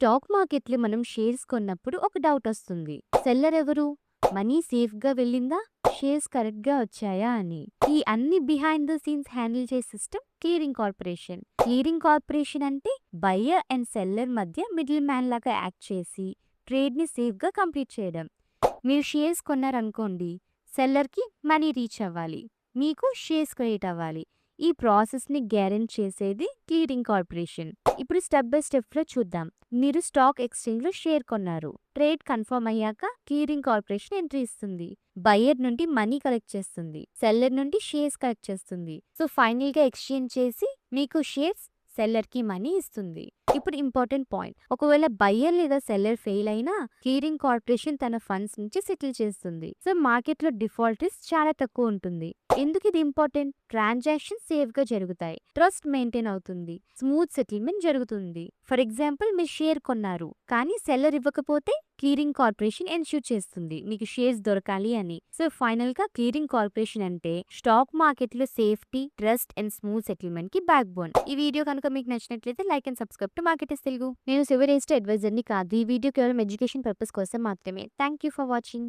Stock మార్కెట్‌లో మనం shares కొన్నప్పుడు ఒక డౌట్ వస్తుంది. సెల్లర్ ఎవరు? మనీ సేఫ్‌గా వెళ్ళిందా? షేర్స్ కరెక్ట్‌గా వచ్చాయా అని. ఈ అన్ని బిహైండ్ ద సీన్స్ హ్యాండిల్ చేసే system clearing corporation. Clearing corporation అంటే బయ్యర్ అండ్ సెల్లర్ మధ్య మిడిల్ మ్యాన్ లాగా యాక్ట్ చేసి ట్రేడ్‌ని సేఫ్‌గా కంప్లీట్ చేయడం. మీరు షేర్స్ కొన్నారనుకోండి, సెల్లర్‌కి మనీ రీచ్ అవ్వాలి. మీకు షేర్స్ క్రెడిట్ అవ్వాలి. ఈ ప్రాసెస్‌ని గ్యారెంటీ చేసేది క్లియరింగ్ కార్పొరేషన్. ఇప్పుడు స్టెప్ బై స్టెప్‌లో చూద్దాం. మీరు స్టాక్ ఎక్స్‌చేంజ్‌లో షేర్ కొన్నారు. ట్రేడ్ కన్ఫర్మ్ అయ్యాక క్లియరింగ్ కార్పొరేషన్ ఎంట్రీ ఇస్తుంది. బయ్యర్ నుండి మనీ కలెక్ట్ చేస్తుంది. సెల్లర్ నుండి షేర్స్ కలెక్ట్ చేస్తుంది. సో ఫైనల్‌గా ఎక్స్‌చేంజ్ చేసి మీకు షేర్స్ సెల్లర్‌కి మనీ ఇస్తుంది. ఇప్పుడు ఇంపార్టెంట్ పాయింట్. ఒకవేళ బయ్యర్ లేదా సెల్లర్ ఫెయిల్ అయినా క్లియరింగ్ కార్పొరేషన్ తన ఫండ్స్ నుంచి సెటిల్ చేస్తుంది. సో మార్కెట్లో డిఫాల్ట్ రిస్క్ చాలా తక్కువ ఉంటుంది. ఎందుకు ఇది ఇంపార్టెంట్? ట్రాన్సాక్షన్ సేఫ్ గా జరుగుతాయి. ట్రస్ట్ మెయింటైన్ అవుతుంది. స్మూత్ సెటిల్మెంట్ జరుగుతుంది. ఫర్ ఎగ్జాంపుల్ మీరు షేర్ కొన్నారు కానీ సెల్లర్ ఇవ్వకపోతే క్లియరింగ్ కార్పొరేషన్ ఎన్ష్యూర్ చేస్తుంది మీకు షేర్స్ దొరకాలి అని. సో ఫైనల్ గా క్లియరింగ్ కార్పొరేషన్ అంటే స్టాక్ మార్కెట్ లో safety, trust and smooth settlement కి బ్యాక్ బోన్. ఈ వీడియో కనుక మీకు నచ్చినట్లయితే like and subscribe to marketers Telugu. నేను సివిల్ ఎస్టేట్ అడ్వైజర్ ని కాదు. ఈ వీడియో కేవలం ఎడ్యుకేషన్ పర్పస్ కోసం మాత్రమే. Thank you for watching.